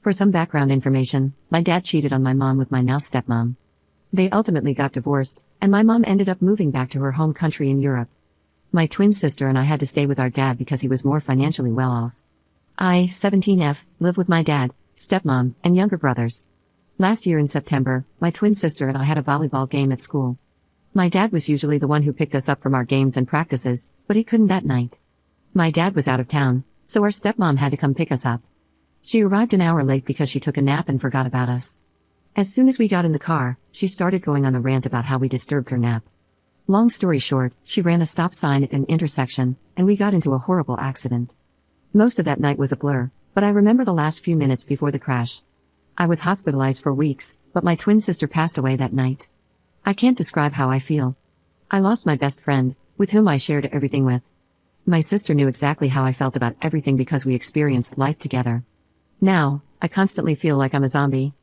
For some background information, my dad cheated on my mom with my now stepmom. They ultimately got divorced, and my mom ended up moving back to her home country in Europe. My twin sister and I had to stay with our dad because he was more financially well off. I, 17F, live with my dad, stepmom, and younger brothers. Last year in September, my twin sister and I had a volleyball game at school. My dad was usually the one who picked us up from our games and practices, but he couldn't that night. My dad was out of town, so our stepmom had to come pick us up. She arrived an hour late because she took a nap and forgot about us. As soon as we got in the car, she started going on a rant about how we disturbed her nap. Long story short, she ran a stop sign at an intersection, and we got into a horrible accident. Most of that night was a blur, but I remember the last few minutes before the crash. I was hospitalized for weeks, but my twin sister passed away that night. I can't describe how I feel. I lost my best friend, with whom I shared everything with. My sister knew exactly how I felt about everything because we experienced life together. Now, I constantly feel like I'm a zombie.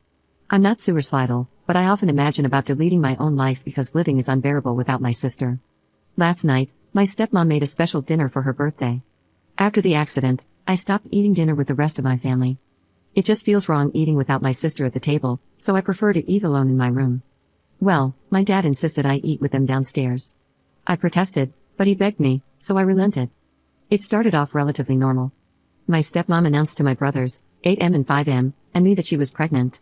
I'm not suicidal, but I often imagine about deleting my own life because living is unbearable without my sister. Last night, my stepmom made a special dinner for her birthday. After the accident, I stopped eating dinner with the rest of my family. It just feels wrong eating without my sister at the table, so I prefer to eat alone in my room. Well, my dad insisted I eat with them downstairs. I protested, but he begged me, so I relented. It started off relatively normal. My stepmom announced to my brothers, 8M and 5M, and me that she was pregnant.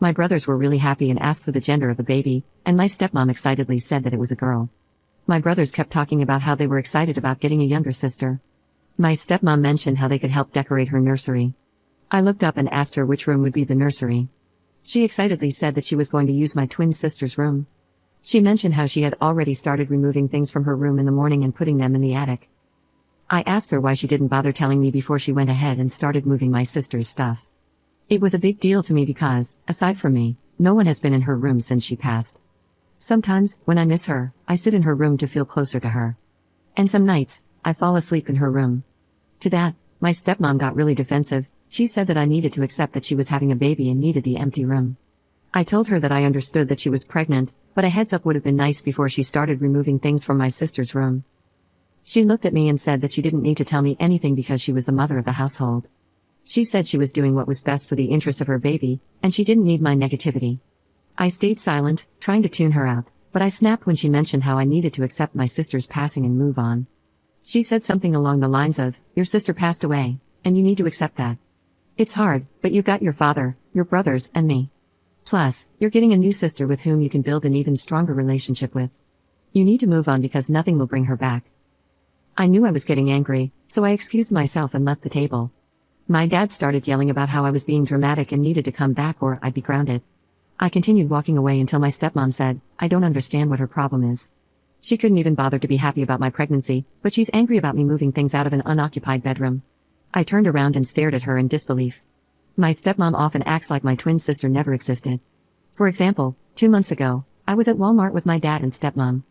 My brothers were really happy and asked for the gender of the baby, and my stepmom excitedly said that it was a girl. My brothers kept talking about how they were excited about getting a younger sister. My stepmom mentioned how they could help decorate her nursery. I looked up and asked her which room would be the nursery. She excitedly said that she was going to use my twin sister's room. She mentioned how she had already started removing things from her room in the morning and putting them in the attic. I asked her why she didn't bother telling me before she went ahead and started moving my sister's stuff. It was a big deal to me because, aside from me, no one has been in her room since she passed. Sometimes, when I miss her, I sit in her room to feel closer to her. And some nights, I fall asleep in her room. To that, my stepmom got really defensive. She said that I needed to accept that she was having a baby and needed the empty room. I told her that I understood that she was pregnant, but a heads up would have been nice before she started removing things from my sister's room. She looked at me and said that she didn't need to tell me anything because she was the mother of the household. She said she was doing what was best for the interest of her baby, and she didn't need my negativity. I stayed silent, trying to tune her out, but I snapped when she mentioned how I needed to accept my sister's passing and move on. She said something along the lines of, "Your sister passed away, and you need to accept that. It's hard, but you've got your father, your brothers, and me. Plus, you're getting a new sister with whom you can build an even stronger relationship with. You need to move on because nothing will bring her back." I knew I was getting angry, so I excused myself and left the table. My dad started yelling about how I was being dramatic and needed to come back or I'd be grounded. I continued walking away until my stepmom said, "I don't understand what her problem is." She couldn't even bother to be happy about my pregnancy, but she's angry about me moving things out of an unoccupied bedroom. I turned around and stared at her in disbelief. My stepmom often acts like my twin sister never existed. For example, 2 months ago, I was at Walmart with my dad and stepmom.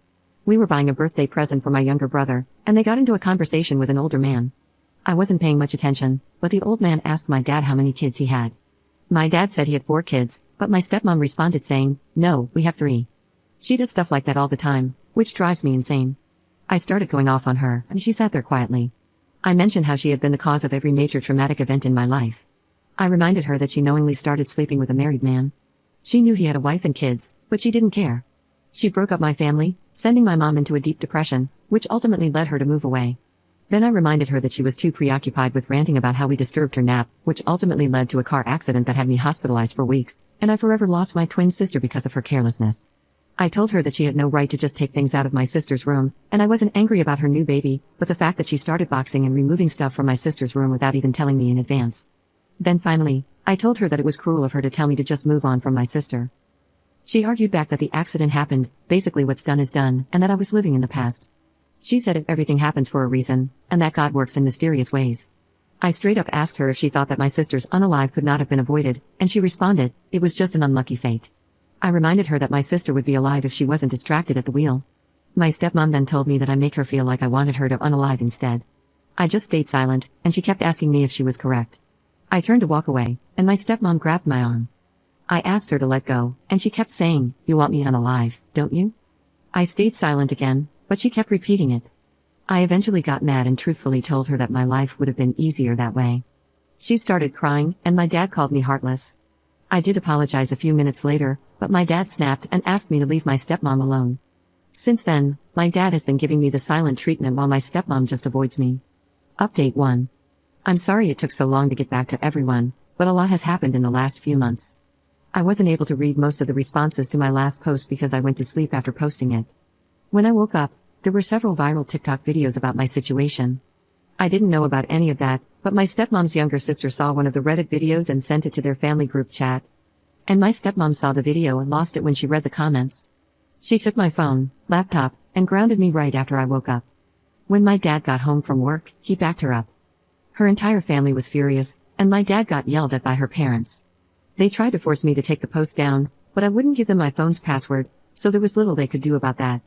We were buying a birthday present for my younger brother, and they got into a conversation with an older man. I wasn't paying much attention, but the old man asked my dad how many kids he had. My dad said he had 4 kids, but my stepmom responded saying, "No, we have 3. She does stuff like that all the time, which drives me insane. I started going off on her, and she sat there quietly. I mentioned how she had been the cause of every major traumatic event in my life. I reminded her that she knowingly started sleeping with a married man. She knew he had a wife and kids, but she didn't care. She broke up my family, sending my mom into a deep depression, which ultimately led her to move away. Then I reminded her that she was too preoccupied with ranting about how we disturbed her nap, which ultimately led to a car accident that had me hospitalized for weeks, and I forever lost my twin sister because of her carelessness. I told her that she had no right to just take things out of my sister's room, and I wasn't angry about her new baby, but the fact that she started boxing and removing stuff from my sister's room without even telling me in advance. Then finally, I told her that it was cruel of her to tell me to just move on from my sister. She argued back that the accident happened, basically what's done is done, and that I was living in the past. She said if everything happens for a reason, and that God works in mysterious ways. I straight up asked her if she thought that my sister's unalive could not have been avoided, and she responded, "It was just an unlucky fate." I reminded her that my sister would be alive if she wasn't distracted at the wheel. My stepmom then told me that I make her feel like I wanted her to unalive instead. I just stayed silent, and she kept asking me if she was correct. I turned to walk away, and my stepmom grabbed my arm. I asked her to let go, and she kept saying, "You want me unalive, don't you?" I stayed silent again, but she kept repeating it. I eventually got mad and truthfully told her that my life would have been easier that way. She started crying, and my dad called me heartless. I did apologize a few minutes later, but my dad snapped and asked me to leave my stepmom alone. Since then, my dad has been giving me the silent treatment while my stepmom just avoids me. Update 1. I'm sorry it took so long to get back to everyone, but a lot has happened in the last few months. I wasn't able to read most of the responses to my last post because I went to sleep after posting it. When I woke up, there were several viral TikTok videos about my situation. I didn't know about any of that, but my stepmom's younger sister saw one of the Reddit videos and sent it to their family group chat. And my stepmom saw the video and lost it when she read the comments. She took my phone, laptop, and grounded me right after I woke up. When my dad got home from work, he backed her up. Her entire family was furious, and my dad got yelled at by her parents. They tried to force me to take the post down, but I wouldn't give them my phone's password, so there was little they could do about that.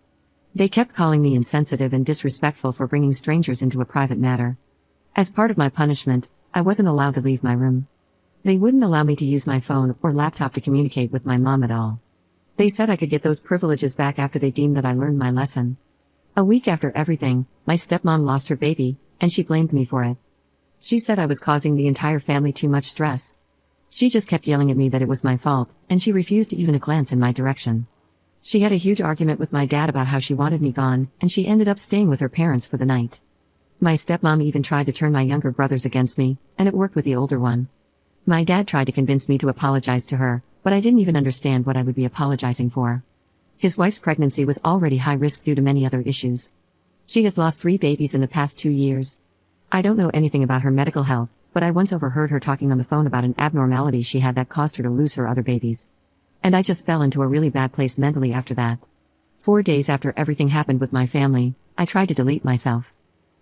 They kept calling me insensitive and disrespectful for bringing strangers into a private matter. As part of my punishment, I wasn't allowed to leave my room. They wouldn't allow me to use my phone or laptop to communicate with my mom at all. They said I could get those privileges back after they deemed that I learned my lesson. A week after everything, my stepmom lost her baby, and she blamed me for it. She said I was causing the entire family too much stress. She just kept yelling at me that it was my fault, and she refused even a glance in my direction. She had a huge argument with my dad about how she wanted me gone, and she ended up staying with her parents for the night. My stepmom even tried to turn my younger brothers against me, and it worked with the older one. My dad tried to convince me to apologize to her, but I didn't even understand what I would be apologizing for. His wife's pregnancy was already high risk due to many other issues. She has lost 3 babies in the past 2 years. I don't know anything about her medical health, but I once overheard her talking on the phone about an abnormality she had that caused her to lose her other babies. And I just fell into a really bad place mentally after that. 4 days after everything happened with my family, I tried to delete myself.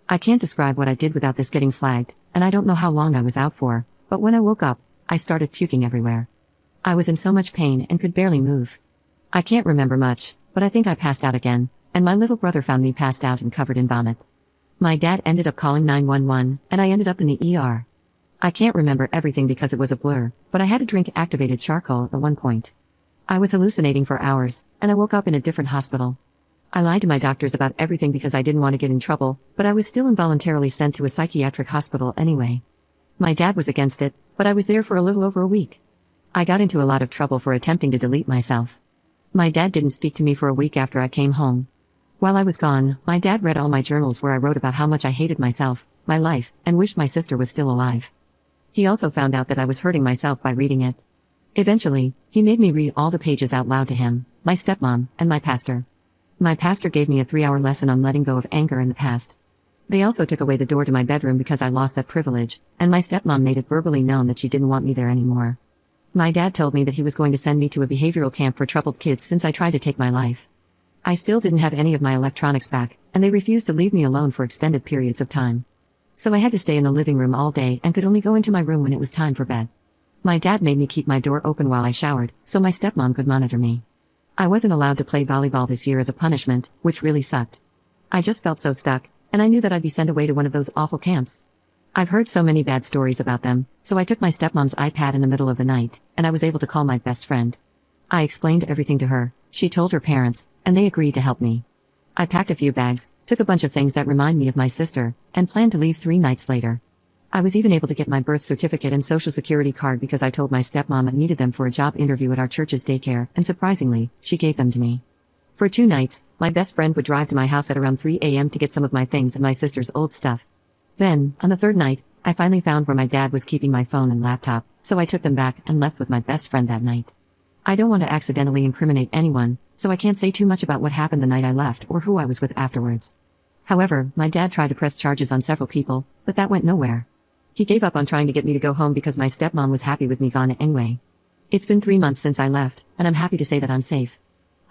I can't describe what I did without this getting flagged, and I don't know how long I was out for, but when I woke up, I started puking everywhere. I was in so much pain and could barely move. I can't remember much, but I think I passed out again, and my little brother found me passed out and covered in vomit. My dad ended up calling 911, and I ended up in the ER. I can't remember everything because it was a blur, but I had to drink activated charcoal at one point. I was hallucinating for hours, and I woke up in a different hospital. I lied to my doctors about everything because I didn't want to get in trouble, but I was still involuntarily sent to a psychiatric hospital anyway. My dad was against it, but I was there for a little over a week. I got into a lot of trouble for attempting to delete myself. My dad didn't speak to me for a week after I came home. While I was gone, my dad read all my journals where I wrote about how much I hated myself, my life, and wished my sister was still alive. He also found out that I was hurting myself by reading it. Eventually, he made me read all the pages out loud to him, my stepmom, and my pastor. My pastor gave me a 3-hour lesson on letting go of anger in the past. They also took away the door to my bedroom because I lost that privilege, and my stepmom made it verbally known that she didn't want me there anymore. My dad told me that he was going to send me to a behavioral camp for troubled kids since I tried to take my life. I still didn't have any of my electronics back, and they refused to leave me alone for extended periods of time. So I had to stay in the living room all day and could only go into my room when it was time for bed. My dad made me keep my door open while I showered, so my stepmom could monitor me. I wasn't allowed to play volleyball this year as a punishment, which really sucked. I just felt so stuck, and I knew that I'd be sent away to one of those awful camps. I've heard so many bad stories about them, so I took my stepmom's iPad in the middle of the night, and I was able to call my best friend. I explained everything to her, she told her parents, and they agreed to help me. I packed a few bags, took a bunch of things that remind me of my sister, and planned to leave 3 nights later. I was even able to get my birth certificate and social security card because I told my stepmom I needed them for a job interview at our church's daycare, and surprisingly, she gave them to me. For 2 nights, my best friend would drive to my house at around 3 a.m. to get some of my things and my sister's old stuff. Then, on the 3rd night, I finally found where my dad was keeping my phone and laptop, so I took them back and left with my best friend that night. I don't want to accidentally incriminate anyone, so I can't say too much about what happened the night I left or who I was with afterwards. However, my dad tried to press charges on several people, but that went nowhere. He gave up on trying to get me to go home because my stepmom was happy with me gone anyway. It's been 3 months since I left, and I'm happy to say that I'm safe.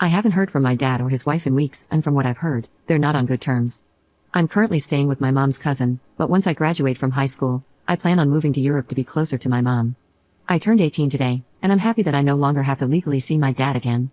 I haven't heard from my dad or his wife in weeks, and from what I've heard, they're not on good terms. I'm currently staying with my mom's cousin, but once I graduate from high school, I plan on moving to Europe to be closer to my mom. I turned 18 today, and I'm happy that I no longer have to legally see my dad again.